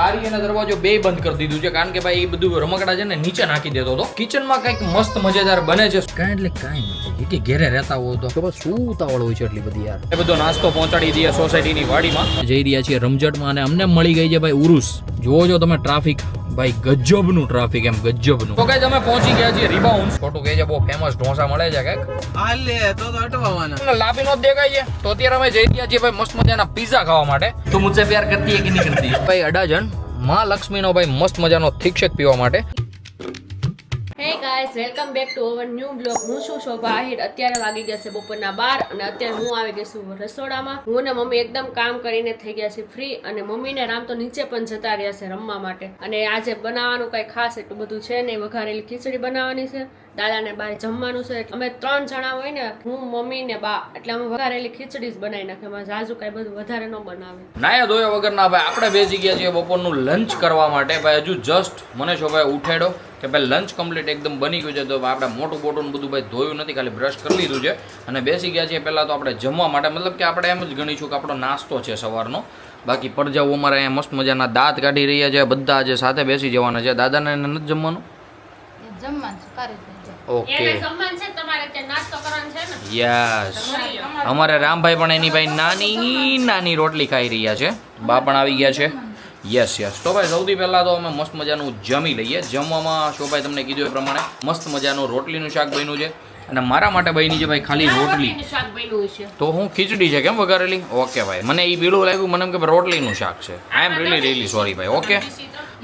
બારી અને દરવાજો બે બંધ કરી દીધું છે કારણ કે ભાઈ એ બધું રમકડા છે ને નીચે નાખી દેતો હતો. કિચનમાં કંઈક મસ્ત મજેદાર બને છે. કાંઈ એટલે કાંઈ નથી કે ઘેરે રહેતા હો તો બસ શું ઉતાવળ હોય છે એટલી બધી યાર. એ બધો નાસ્તો પહોંચાડી દઈએ સોસાયટીની વાડીમાં. જઈ રહ્યા છીએ રમઝટમાં અને અમને મળી ગઈ છે ભાઈ ઉરુસ. જોવો છો તમે ટ્રાફિક ભાઈ, ગજબનું ટ્રાફિક, એમ ગજબનું. તો કઈ તમે પહોંચી ગયા છીએ રિબાઉન્ડ. ખોટું કહે છે બહુ ફેમસ ઢોસા મળે છે કઈક. આ લે તો અટવાવાના લાપી નો દેખાય છે. તો અત્યારે અમે જઈ રહ્યા છીએ ભાઈ મસ્ત મજાના પિઝા ખાવા માટે. તો મુझसे પ્યાર કરતી હે કે નહીં કરતી ભાઈ. અડાજણ માં લક્ષ્મીનો ભાઈ મસ્ત મજાનો થીક શેક પીવા માટે. હે guys, welcome back to our new blog. હું છું શોભા આહિર. અત્યારે વાગી ગયા છે બપોરના 12 અને અત્યારે હું આવી ગઈ છું રસોડામાં. હું ને મમ્મી એકદમ કામ કરીને થઈ ગયા છે ફ્રી અને મમ્મી ને રામ તો નીચે પણ જતા રહ્યા છે રમવા માટે. અને આજે બનાવવાનું કઈ ખાસ એટલું બધું છે નહીં. વઘારેલી ખીચડી બનાવવાની છે, દાદાને બારે જમવાનું છે. અમે 3 જણા હોય ને, હું મમ્મી ને બા, એટલે અમે વઘારેલી ખીચડી જ બનાવી નાખે. એમાં જાજુ કઈ બધું વધારે ન બનાવે. નાયા ધોયા વગરના ભાઈ આપણે બેસી ગયા છીએ બપોરનું લંચ કરવા માટે. ભાઈ હજુ જસ્ટ મને શોભાએ ઉઠાડ્યો કે ભાઈ લંચ કમ્પ્લીટ એકદમ બની ગયું છે. તો આપણે મોટું બોટું બધું ભાઈ ધોયું નથી, ખાલી બ્રશ કરી લીધું છે અને બેસી ગયા છીએ પહેલાં તો આપણે જમવા માટે. મતલબ કે આપણે એમ જ ગણીશું કે આપણો નાસ્તો છે સવારનો. બાકી પરજાઓ અમારે અહીંયા મસ્ત મજાના દાંત કાઢી રહ્યા છે. બધા આજે સાથે બેસી જવાના છે. દાદાને નથી જમવાનું? Okay yes. અમારે રામભાઈ પણ એની ભાઈ નાની નાની રોટલી ખાઈ રહ્યા છે. બા પણ આવી ગયા છે. Yes yes. તો ભાઈ સૌથી પહેલાં તો અમે મસ્ત મજાનું જમી લઈએ. જમવામાં શોભાઈ તમને કીધું એ પ્રમાણે મસ્ત મજાનું રોટલીનું શાક બન્યું છે અને મારા માટે બની છે ભાઈ ખાલી રોટલી. તો હું ખીચડી છે કેમ વઘારેલી? ઓકે ભાઈ, મને એ બીડું લાગ્યું, મને એમ કે રોટલીનું શાક છે. આઈ એમ રિયલી સોરી ભાઈ. ઓકે,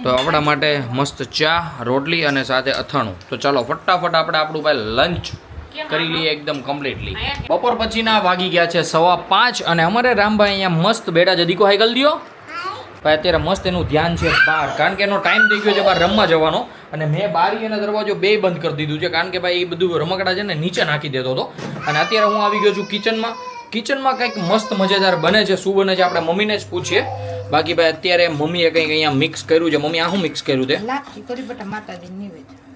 તો આપણા માટે મસ્ત ચા, રોટલી અને સાથે અથાણું. તો ચાલો ફટાફટ આપણે આપણું ભાઈ લંચ કરી લઈએ એકદમ કમ્પ્લીટલી. બપોર પછીના વાગી ગયા છે 5:15 અને અમારે રામભાઈ અહીંયા મસ્ત બેઠા છે. દીકો હાઈ કરી દો ભાઈ. અત્યારે મસ્ત એનું ધ્યાન છે બહાર, કારણ કે એનો ટાઈમ થઈ ગયો છે બહાર રમવા જવાનો. અને મેં બારી અને દરવાજો બે બંધ કરી દીધું છે કારણ કે ભાઈ એ બધું રમકડા છે ને નીચે નાખી દેતો હતો. અને અત્યારે હું આવી ગયો છું કિચનમાં. કિચનમાં કંઈક મસ્ત મજેદાર બને છે. શું બને છે આપણે મમ્મીને જ પૂછીએ. બાકી ભાઈ અત્યારે મમ્મીએ કંઈક અહીંયા મિક્સ કર્યું છે. મમ્મી આ શું મિક્સ કર્યું છે?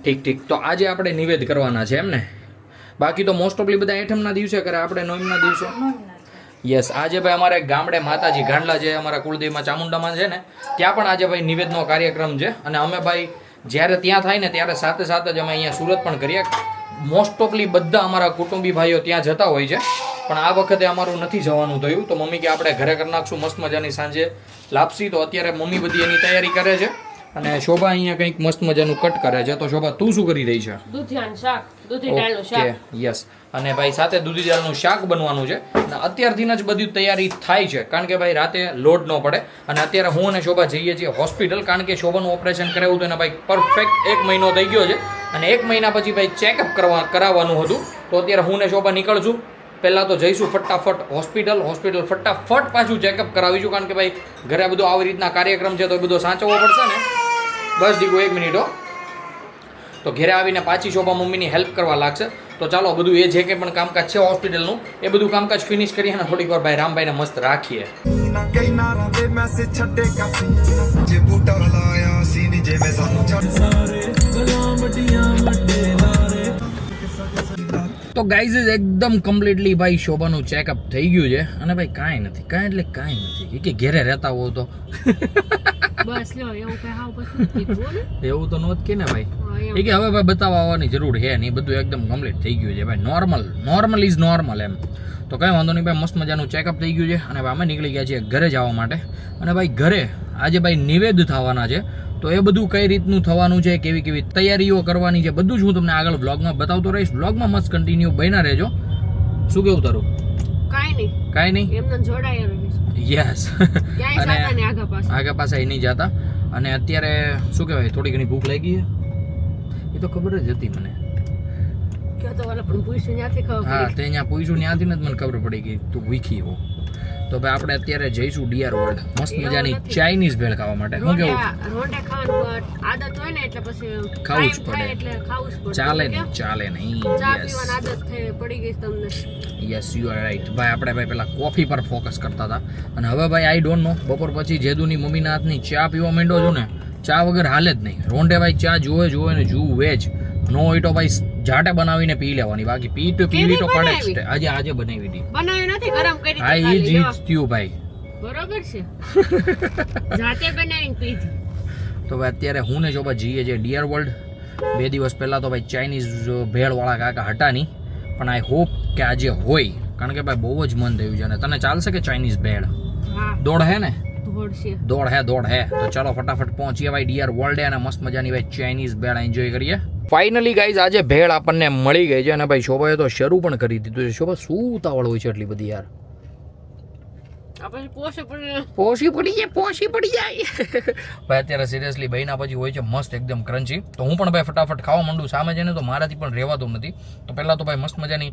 ઠીક. તો આજે આપણે નિવેદ કરવાના છે એમ ને? બાકી તો મોસ્ટ ઓફલી બધા એઠમના દિવસે કરે, આપણે નોમના દિવસે. યસ, આજે ભાઈ અમારે ગામડે માતાજી ગાંડલા જે અમારા કુળદેવીમાં ચામુંડામાં છે ને, ત્યાં પણ આજે ભાઈ નિવેદનો કાર્યક્રમ છે. અને અમે ભાઈ જ્યારે ત્યાં થાય ને ત્યારે સાથે સાથે જ અમે અહીંયા સુરત પણ કરીએ. મોસ્ટ ઓફલી બધા અમારા કુટુંબી ભાઈઓ ત્યાં જતા હોય છે, પણ આ વખતે અમારું નથી જવાનું થયું. તો મમ્મી કે આપણે ઘરે કરી નાખશું મસ્ત મજાની સાંજે લાપસી. તો અત્યારે મમ્મી બધી એની તૈયારી કરે છે અને શોભા અહીંયા કંઈક મસ્ત મજાનું કટ કરે છે. તો શોભા તું શું કરી રહી છે? દૂધિયાનું શાક, દૂધી દાળનું શાક. યસ. અને ભાઈ સાથે દૂધી દાળનું શાક બનવાનું છે. અને અત્યારથી જ બધી તૈયારી થાય છે કારણ કે ભાઈ રાતે લોડ ન પડે. અને અત્યારે હું અને શોભા જઈએ છીએ હોસ્પિટલ કારણ કે શોભાનું ઓપરેશન કરાવ્યું હતું અને ભાઈ પરફેક્ટ 1 મહિનો થઈ ગયો છે. અને 1 મહિના પછી ભાઈ ચેકઅપ કરાવવાનું હતું. તો અત્યારે હું ને શોભા નીકળશું. પહેલાં તો જઈશું ફટાફટ હોસ્પિટલ ફટાફટ પાછું ચેકઅપ કરાવીશું કારણ કે ભાઈ ઘરે બધું આવી રીતના કાર્યક્રમ છે તો બધો સાચવવો પડશે ને. બસ દીકુ 1 મિનિટ હો. તો ઘરે આવીને પાછી શોભા મમ્મીની હેલ્પ કરવા લાગશે. તો ચાલો બધું એ જે કંઈ પણ કામકાજ છે હોસ્પિટલનું એ બધું કામકાજ ફિનિશ કરીએ અને થોડીક વાર ભાઈ રામભાઈને મસ્ત રાખીએ. તો ગાઈઝ એકદમ કમ્પ્લીટલી ભાઈ શોભાનું ચેકઅપ થઈ ગયું છે અને ભાઈ કાંઈ નથી કે ઘેરે રહેતા હો તો બસ લો એવું એવું તો નહોત કે ને ભાઈ. એ કે હવે ભાઈ બતાવવા આવવાની જરૂર છે ને, એ બધું એકદમ કમ્પ્લીટ થઈ ગયું છે ભાઈ. નોર્મલ ઇઝ નોર્મલ એમ. તો કંઈ વાંધો નહીં ભાઈ, મસ્ત મજાનું ચેકઅપ થઈ ગયું છે અને અમે નીકળી ગયા છીએ ઘરે જવા માટે. અને ભાઈ ઘરે આજે ભાઈ નિવેદ થવાના છે. તો એ બધું કઈ રીતનું થવાનું છે, કેવી કેવી તૈયારીઓ કરવાની છે, બધું જ હું તમને આગળ બ્લોગમાં બતાવતો રહીશ. બ્લોગમાં મસ્ત કન્ટિન્યુ બન્યા રહેજો. શું કેવું તારું? કાંઈ નહીં એમને જોડાયા રહીશ. યસ. અને આગા પાછા એ નહીં જતા. અને અત્યારે શું કહેવાય, થોડી ઘણી ભૂખ લાગી છે. એ તો ખબર જ હતી મને. હા, તે ત્યાં પૂછ્યું ત્યાંથી જ મને ખબર પડી ગઈ તું ભૂખી હો. તો ભાઈ આપણે અત્યારે જઈશું ડીઆર વર્લ્ડ મસ્ત મજાની ચાઇનીઝ ભેળ ખાવા માટે. શું કેવું? આદત હોય ને એટલે પછી ખાવું જ પડે. ચાલે નહીં. યસ, યુ આર રાઈટ ભાઈ. આપણે ભાઈ પેલા કોફી પર ફોકસ કરતા હતા અને હવે ભાઈ આઈ ડોન્ટ નો, બપોર પછી જેદુની મમ્મીના હાથની ચા પીવા માંડ્યો છું ને, ચા વગર હાલે જ નહીં. રોંઢે ભાઈ ચા જોવે ને જુએ જ નો હોય તો ભાઈ જાટે બનાવીને પી લેવાની. બાકી પીવી તો પડે જ. આજે બનાવી હતી. હા, એ જ થયું ભાઈ. બરોબર છે જાતે બનાવીને પીધી. તો ભાઈ અત્યારે હું ને જો ભાઈ જઈએ છે ડિયર વર્લ્ડ. 2 દિવસ પહેલાં તો ભાઈ ચાઇનીઝ ભેળવાળા કાકા હતા નહીં, પણ આઈ હોપ કે આજે હોય, કારણ કે ભાઈ બહુ જ મન થયું છે. અને તને ચાલશે કે ચાઇનીઝ ભેળ? હા દોડ હે ને? દોડ છે. તો ચાલો ફટાફટ પહોંચીએ ભાઈ ડિયર વર્લ્ડ અને મસ્ત મજાની ભાઈ ચાઇનીઝ ભેળ એન્જોય કરીએ. ફાઇનલી ગાઈઝ આજે ભેળ આપણને મળી ગઈ છે અને ભાઈ શોભાએ તો શરૂ પણ કરી દીધું છે. શોભા શું ઉતાવળ હોય છે એટલી બધી યાર? આપણે પોષી પડી જાય ભાઈ અત્યારે સિરિયસલી બહેના પછી હોય છે મસ્ત એકદમ ક્રન્ચી. તો હું પણ ભાઈ ફટાફટ ખાવા માંડું સામે જઈને, તો મારાથી પણ રહેવાતું નથી. તો પહેલાં તો ભાઈ મસ્ત મજાની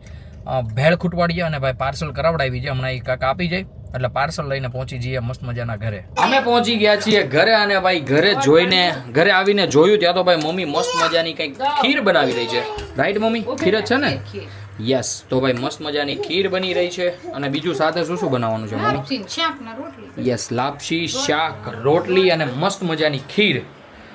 ભેળ ખૂટવાડીએ અને ભાઈ પાર્સલ કરાવડાવી છે. હમણાં એ કાકા આપી જાય એટલે પાર્સલ લઈને પહોંચી જઈએ મસ્ત મજાના ઘરે. અમે પહોંચી ગયા છીએ ઘરે અને ભાઈ ઘરે આવીને જોયું ત્યાં તો ભાઈ મમ્મી મસ્ત મજાની કંઈક ખીર બનાવી રહી છે. Right mummy? ખીર જ છે ને? યસ. તો ભાઈ મસ્ત મજાની ખીર બની રહી છે. અને બીજું સાથે શું શું બનાવવાનું છે મમ્મી? યસ, લાપસી, શાક, રોટલી અને મસ્ત મજાની ખીર.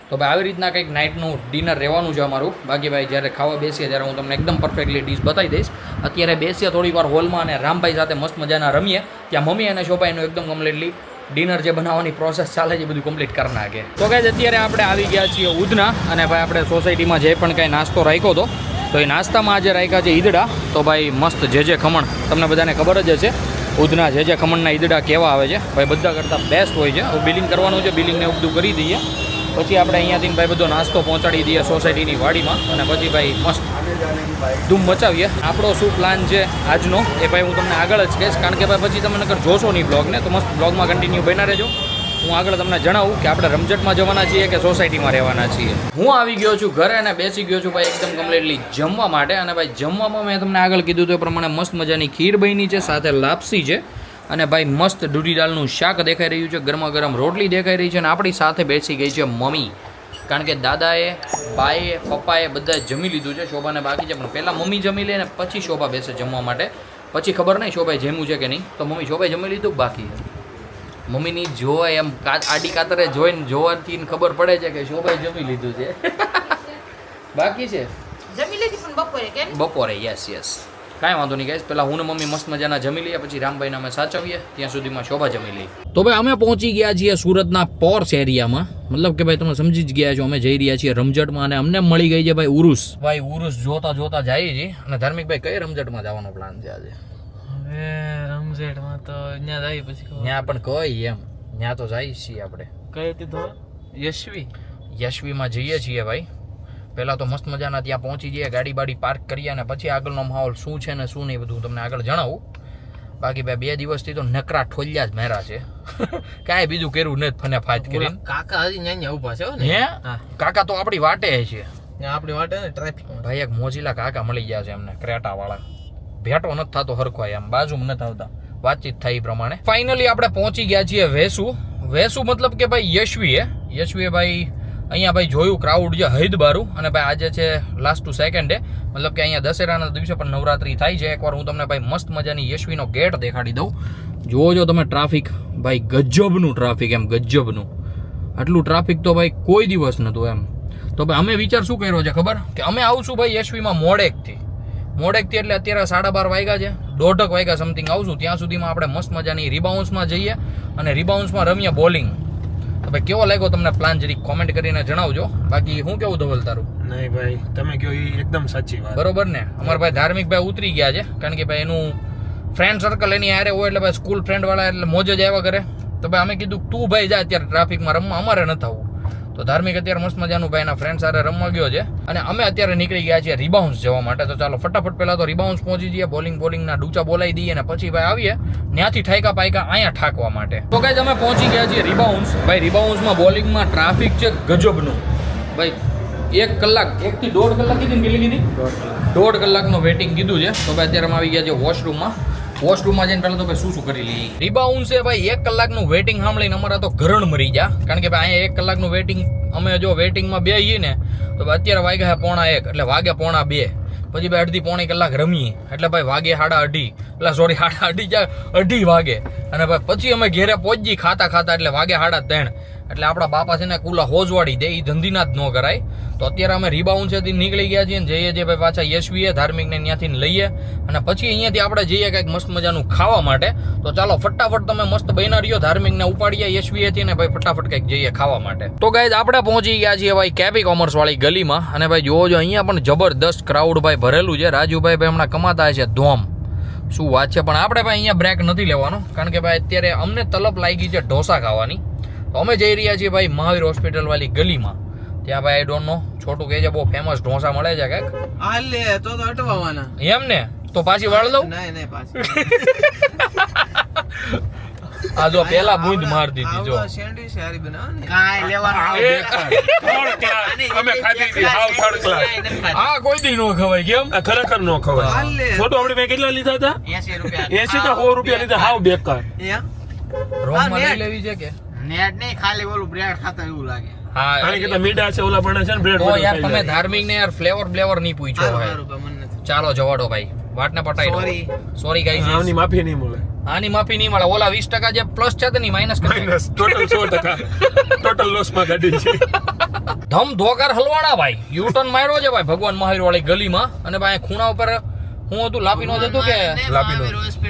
તો ભાઈ આવી રીતના કંઈક નાઇટનું ડિનર રહેવાનું છે અમારું. બાકી ભાઈ જ્યારે ખાવા બેસીએ ત્યારે હું તમને એકદમ પરફેક્ટલી ડીશ બતાવી દઈશ. અત્યારે બેસીએ થોડીક વાર હોલમાં અને રામભાઈ સાથે મસ્ત મજાના રમીએ. ત્યાં મમ્મી અને શોભાઈનું એકદમ કમ્પ્લીટલી ડિનર જે બનાવવાની પ્રોસેસ ચાલે છે બધું કમ્પ્લીટ કરી નાખે. તો ગાઈઝ અત્યારે આપણે આવી ગયા છીએ ઉધના અને ભાઈ આપણે સોસાયટીમાં જે પણ કાંઈ નાસ્તો રાખ્યો હતો તો એ નાસ્તામાં આજે રાખ્યા છે ઈદડા. તો ભાઈ મસ્ત જે ખમણ તમને બધાને ખબર જ હશે ઉધના જે ખમણના ઈદડા કેવા આવે છે ભાઈ, બધા કરતાં બેસ્ટ હોય છે. હવે બિલિંગ કરવાનું છે, બિલિંગને એવું બધું કરી દઈએ પછી આપણે અહીંયાથી ભાઈ બધો નાસ્તો પહોંચાડી દઈએ સોસાયટીની વાડીમાં અને પછી ભાઈ મસ્ત ધૂમ મચાવીએ. આપણો શું પ્લાન છે આજનો એ ભાઈ હું તમને આગળ જ કહીશ, કારણ કે ભાઈ પછી તમે નકર જોશો નહીં બ્લોગને, તો મસ્ત બ્લોગમાં કન્ટિન્યુ બન્યા રહેજો. હું આગળ તમને જણાવું કે આપણે રમઝટમાં જવાના છીએ કે સોસાયટીમાં રહેવાના છીએ. હું આવી ગયો છું ઘરે અને બેસી ગયો છું ભાઈ એકદમ કમ્પ્લીટલી જમવા માટે. અને ભાઈ જમવામાં મેં તમને આગળ કીધું તો એ પ્રમાણે મસ્ત મજાની ખીર બની છે, સાથે લાપસી છે અને ભાઈ મસ્ત દૂધી દાળનું શાક દેખાઈ રહ્યું છે, ગરમા ગરમ રોટલી દેખાઈ રહી છે અને આપણી સાથે બેસી ગઈ છે મમ્મી, કારણ કે દાદાએ, બાએ, પપ્પાએ બધા જમી લીધું છે. શોભાને બાકી છે પણ પહેલાં મમ્મી જમી લે ને પછી શોભા બેસે જમવા માટે. પછી ખબર નહીં શોભાઈ જમ્યું છે કે નહીં. તો મમ્મી શોભાઈ જમી લીધું બાકી મમ્મીની જોવાય એમ આડી કાતરે જોઈને જોવાથી ખબર પડે છે કે શોભાઈ જમી લીધું છે. બાકી છે જમી લીધી પણ બપોરે. યસ કાંઈ વાંધો નહીં ગાઈસ, પહેલાં હું ને મમ્મી મસ્ત મજાના જમી લઈએ પછી રામભાઈને અમે સાચવીએ, ત્યાં સુધીમાં શોભા જમી લઈએ. તો ભાઈ અમે પહોંચી ગયા છીએ સુરતના પોર્સ એરિયામાં, મતલબ કે ભાઈ તમે સમજી જ ગયા છો અમે જઈ રહ્યા છીએ રમઝટમાં અને અમને મળી ગઈ છે ભાઈ ઉરુસ. ભાઈ ઉરુસ જોતા જઈએ છીએ. અને ધાર્મિક ભાઈ કઈ રમઝટમાં જવાનો પ્લાન છે આજે? હવે રમઝટમાં તો ત્યાં જઈએ પછી ત્યાં પણ કઈ એમ ત્યાં તો જઈએ છીએ આપણે. કઈ હતી તો યશવીમાં જઈએ છીએ ભાઈ. પહેલાં તો મસ્ત મજાના ત્યાં પહોંચી જઈએ, ગાડી બાડી પાર્ક કરીએ અને પછી આગળનો માહોલ શું છે ને શું નહીં બધું તમને આગળ જણાવું. બાકી ભાઈ 2 દિવસથી તો નકરા ઠોલિયા જ મેરા છે, કાંઈ બીજું કર્યું નથી ફને ફાત કરીને. કાકા હજી અહીંયા ઊભા છે હે કાકા તો આપણી વાટે છે, આપણી વાટે ને ટ્રાફિક. ભાઈ એક મોજીલા કાકા મળી ગયા છે અમને, ક્રેટા વાળા. ભેટો નથી થતો હરખો એમ, બાજુમાં નથી આવતા, વાતચીત થઈ પ્રમાણે. ફાઇનલી આપણે પહોંચી ગયા છીએ વેસુ મતલબ કે ભાઈ યશવીએ ભાઈ અહીંયા ભાઈ જોયું ક્રાઉડ છે હૈદ બારું. અને ભાઈ આજે છે લાસ્ટ ટુ સેકન્ડ ડે, મતલબ કે અહીંયા દશેરાના દિવસે પણ નવરાત્રી થાય છે. એકવાર હું તમને ભાઈ મસ્ત મજાની યશવીનો ગેટ દેખાડી દઉં. જોજો તમે ટ્રાફિક, ભાઈ ગજબનું ટ્રાફિક, એમ ગજબનું. આટલું ટ્રાફિક તો ભાઈ કોઈ દિવસ નહોતું એમ. તો ભાઈ અમે વિચાર શું કર્યો છે ખબર, કે અમે આવશું ભાઈ યશવીમાં મોડેકથી એટલે અત્યારે 12:30 વાગ્યા છે, 1:30 વાગ્યા સમથિંગ આવશું. ત્યાં સુધીમાં આપણે મસ્ત મજાની રિબાઉન્સમાં જઈએ અને રિબાઉન્સમાં રમીએ બોલિંગ. તો ભાઈ કેવો લાગ્યો તમને પ્લાન જરીક કોમેન્ટ કરીને જણાવજો. બાકી હું કેવું ધવલ તારું? નહીં ભાઈ તમે કહો એ એકદમ સાચી વાત, બરોબર ને? અમારા ભાઈ ધાર્મિક ભાઈ ઉતરી ગયા છે, કારણ કે ભાઈ એનું ફ્રેન્ડ સર્કલ એની હારે હોય એટલે ભાઈ સ્કૂલ ફ્રેન્ડ વાળા એટલે મોજ જ આવ્યા કરે. તો ભાઈ અમે કીધું તું ભાઈ જા અત્યારે ટ્રાફિકમાં રમવા, અમારે નથી આવવું. તો ધાર્મિક અત્યારે મસ્ત મજાનું ભાઈના ફ્રેન્ડ સાથે રમવા ગયો છે અને અમે અત્યારે નીકળી ગયા છીએ રિબાઉન્સ જવા માટે. તો ચાલો ફટાફટ પહેલા તો રિબાઉન્સ પહોંચી જઈએ, બોલિંગના ડૂચા બોલાવી દઈએ અને પછી ભાઈ આવીએ ત્યાંથી ઠાયકા પાયકા અહીંયા ઠાકવા માટે. તો ગાઈઝ અમે પહોંચી ગયા છીએ રિબાઉન્સ. ભાઈ રિબાઉન્સમાં બોલિંગમાં ટ્રાફિક છે ગજબનું. ભાઈ 1 કલાક 1 થી 1.5 કલાક કીધી 1.5 કલાકનું વેટિંગ કીધું છે. તો ભાઈ અત્યારે અમે આવી ગયા છે વોશરૂમમાં જઈને પહેલાં તો ભાઈ શું કરી લઈએ. રિબાઉન્ડ છે ભાઈ 1 કલાકનું વેટિંગ સાંભળીને અમારા તો ઘરણ મરી ગયા, કારણ કે ભાઈ અહીંયા 1 કલાકનું વેટિંગ અમે જો વેટિંગમાં બેસીએ ને તો અત્યારે વાગ્યા 1:45 એટલે વાગે 1:45. પછી ભાઈ અડધી પોણી કલાક રમીએ એટલે ભાઈ વાગે 2:30 એટલે સોરી 2:30 2:30 વાગે. અને ભાઈ પછી અમે ઘેરે પહોંચી ખાતા એટલે વાગે 3:30. એટલે આપણા બાપા છે ને કુલા હોજવાડી દે, એ ધંધીના જ ન કરાય. તો અત્યારે અમે રીબાઉન્ડ છે નીકળી ગયા છીએ, જઈએ છીએ ભાઈ પાછા યશવીએ ધાર્મિકને ત્યાંથી લઈએ અને પછી અહીંયાથી આપણે જઈએ કંઈક મસ્ત મજાનું ખાવા માટે. તો ચાલો ફટાફટ તમે મસ્ત બહેના રહ્યો, ધાર્મિકને ઉપાડીએ યશવીએથી ને ભાઈ ફટાફટ કંઈક જઈએ ખાવા માટે. તો ગાઈઝ આપણે પહોંચી ગયા છીએ ભાઈ કેપી કોમર્સ વાળી ગલીમાં અને ભાઈ જોવો જો અહીંયા પણ જબરદસ્ત ક્રાઉડ ભાઈ ભરેલું છે. રાજુભાઈ ભાઈ હમણાં કમાતા છે ધોમ, શું વાત છે. પણ આપણે ભાઈ અહીંયા બ્રેક નથી લેવાનો કારણ કે ભાઈ અત્યારે અમને તલબ લાગી છે ઢોસા ખાવાની. તો અમે જઈ રહ્યા છીએ ભાઈ મહાવીર હોસ્પિટલ વાળી ગલીમાં. ત્યાં ભાઈ આઈ ડોન્ટ નો છોટું કહે છે બહુ ફેમસ ઢોસા મળે છે કંઈક. આ લે તો અટવાવાના એમ ને તો પાછી વાળ દઉં. નહીં પાછી આ જો પેલા બૂંદ માર દીધી જો. સેન્ડવિચ સારી બનાવવાની કાઈ લેવાનું અમે ખાધી હતી હાવ થર્ડ ક્લાસ. આ કોઈ દી નો ખવાય કેમ? આ ખરેખર નો ખવાય. છોટું આપણે મેં કેટલા લીધા હતા? 80 80 કે 100 રૂપિયા લીધા, હાવ બેકાર. રોમમાં લઈ લેવી છે કે નેટ નહીં, ખાલી ઓલું બ્રેડ ખાતા એવું લાગે. હા આને કરતા મીઠા છે, ઓલા પણ છે ને બ્રેડ તો યાર તમે ધાર્મિક ને યાર ફ્લેવર નહીં પૂછ્યો હોય. મને નથી. ચાલો જવાડો ભાઈ, વાટને પટાઈ દો. Sorry. સોરી ગાઈસ, આની માફી નહીં મળે. આની માફી નહીં મળે. ઓલા 20% જે પ્લસ છે તેની માઇનસ કરી દે. Minus total 100%. ટોટલ લોસ માં કાઢી છે. ધમ ધોકાર હલવાડા ભાઈ યુ ટર્ન માર્યો છે ભાઈ ભગવાન મહાવીર વાળી ગલીમાં. અને ભાઈ ખૂણા ઉપર હું હતું લાપીનો જ હતું કે લાપીનો.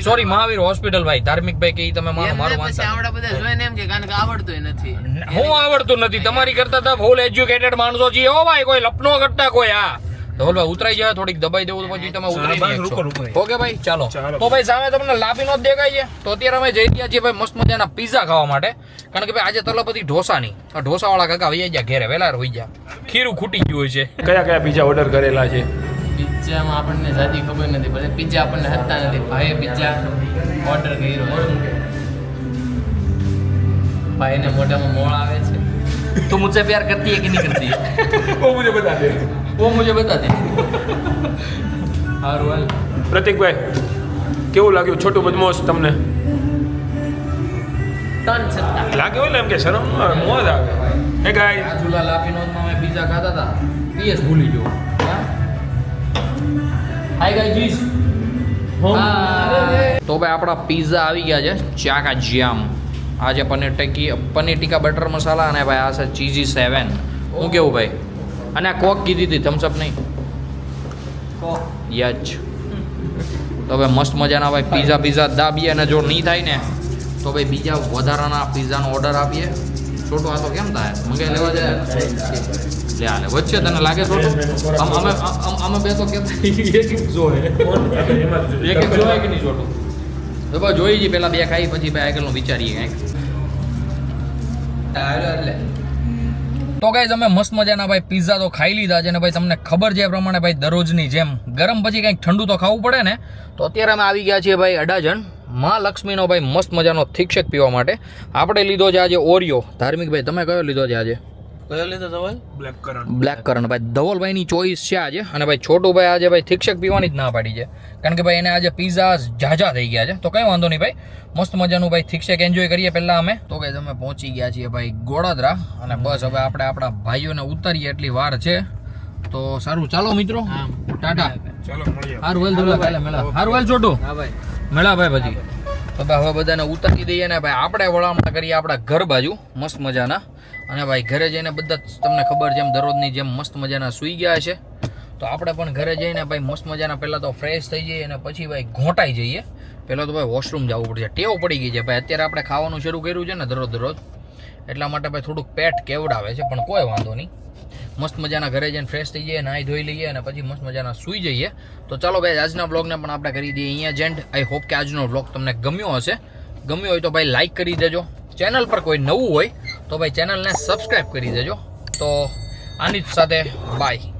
સોરી મહાવીર હોસ્પિટલ ભાઈ. ધાર્મિક ભાઈ કે તમે મારું માનતા આવડા બધા જોઈને એમ કે કારણ કે આવડતું નથી. હું આવડતું નથી, તમારી કરતા તો ફૂલ એજ્યુકેટેડ માણસો છીએ હો ભાઈ. કોઈ લપનો કરતા કોઈ આ ધોલભાઈ ઉતરાઈ જાય, થોડીક દબાઈ દેવું તો પછી તમે ઉતરી બસ, નહીં રૂકો, શકશો. રૂકો. ઓકે ભાઈ ચાલો. ચાલો. તો ભાઈ સામે તમને લાપીનો જ દેખાય છે. તો અત્યારે અમે જઈ રહ્યા છીએ ભાઈ મસ્ત મજાના પીઝા ખાવા માટે કારણ કે ભાઈ આજે તલપતિ ઢોસાની ઢોસા વાળા કાકા વહી ગયા ઘેરે વહેલા હોઈ ગયા. ખીરું ખૂટી ગયું હોય છે. કયા કયા પીઝા ઓર્ડર કરેલા છે? પિઝામાં આપણને જાજી ખબર નથી, પણ પિઝા આપણને હતા નથી. ભાઈએ પિઝા ઓર્ડર કર્યો. ભાઈને મોઢામાં મોળ આવે છે. તું મુझसे प्यार करती है कि नहीं करती है? ઓ મુજે બતા દે. वो मुझे बता दे. हारू हाल. પ્રતિકભાઈ કેવું લાગ્યું છોટું બદમાશ તમને? તન સત્તા. લાગ્યો એટલે એમ કે શરમ મોજ આવે. હે ગાઈસ, રાજુલા લાપીનોદમાં મેં પીઝા ખાતા હતા. પીએસ ભૂલી ગયો. Hi guys. તો ભાઈ આપણા પીઝા આવી ગયા છે ચાકા જામ. આ છે પનીર ટીકા બટર મસાલા અને ભાઈ આ છે ચીઝી 7. હું કેવું ભાઈ? અને આ કોક કીધી હતી થમ્સ અપ નહીં યચ. તો ભાઈ મસ્ત મજાના ભાઈ પીઝા દાબીએ અને જો નહીં થાય ને તો ભાઈ બીજા વધારાના પીઝાનો ઓર્ડર આપીએ. છોટું આ તો કેમ થાય મંગાઈ લેવા જાય લે આલે વચ્ચે તને લાગે છોટું? અમે બે તો કેમ એક જોવે એક જોવે કે નહીં છોટું? તો ભાઈ જોઈ જઈએ પેલા બે ખાઈ પછી ભાઈ આગળનું વિચારીએ કંઈક. તો ગાઈઝ અમે મસ્ત મજાના ભાઈ પિઝા તો ખાઈ લીધા છે ને ભાઈ તમને ખબર છે એ પ્રમાણે ભાઈ દરરોજની જેમ ગરમ પછી કંઈક ઠંડુ તો ખાવું પડે ને. તો અત્યારે અમે આવી ગયા છીએ ભાઈ અડાજણ માં લક્ષ્મીનો ભાઈ મસ્ત મજાનો થીક શેક પીવા માટે. આપણે લીધો છે આજે ઓરિયો. ધાર્મિક ભાઈ તમે કયો લીધો છે આજે? કયો લીધો ધવલ? બ્લેક કરન્ટ ભાઈ ધવલભાઈની ચોઈસ છે આજે. અને ભાઈ છોટુભાઈ આજે ભાઈ થીક શેક પીવાની જ ના પાડી છે કારણ કે ભાઈ એને આજે પીઝા ઝાઝા થઈ ગયા છે. તો કંઈ વાંધો નહીં ભાઈ, મસ્ત મજાનું ભાઈ થીક શેક એન્જોય કરીએ પહેલાં અમે. તો કંઈ અમે પહોંચી ગયા છીએ ભાઈ ગોળાદરા અને બસ હવે આપણે આપણા ભાઈઓને ઉતારીએ એટલી વાર છે. તો સારું ચાલો મિત્રો, ટાટા. ચાલો મળીએ. હારું વેલ ધોલા કાલે મેળા. હારું વેલ છોટું હા ભાઈ. મેળા ભાઈ પછી. તો ભાઈ હવે બધાને ઉતારી દઈએ ને ભાઈ આપણે વળામણા કરીએ આપણા ઘર બાજુ મસ્ત મજાના. અને ભાઈ ઘરે જઈને બધા તમને ખબર જેમ દરરોજની જેમ મસ્ત મજાના સૂઈ ગયા છે. તો આપણે પણ ઘરે જઈને ભાઈ મસ્ત મજાના પહેલાં તો ફ્રેશ થઈ જઈએ અને પછી ભાઈ ઘોંટાઈ જઈએ. પહેલાં તો ભાઈ વોશરૂમ જવું પડશે, ટેવ પડી ગઈ છે ભાઈ. અત્યારે આપણે ખાવાનું શરૂ કર્યું છે ને દરરોજ એટલા માટે ભાઈ થોડુંક પેટ કેવડાવે છે પણ કોઈ વાંધો નહીં. મસ્ત મજાના ઘરે જઈને ફ્રેશ થઈ જઈએ, નાહી ધોઈ લઈએ અને પછી મસ્ત મજાના સૂઈ જઈએ. તો ચાલો ભાઈ આજના બ્લોગને પણ આપણે કરી દઈએ અહીંયા જેન્ડ. આઈ હોપ કે આજનો બ્લોગ તમને ગમ્યો હશે. ગમ્યો હોય તો ભાઈ લાઈક કરી દેજો. ચેનલ પર કોઈ નવું હોય તો ભાઈ ચેનલને સબસ્ક્રાઈબ કરી દેજો. તો આની જ સાથે બાય.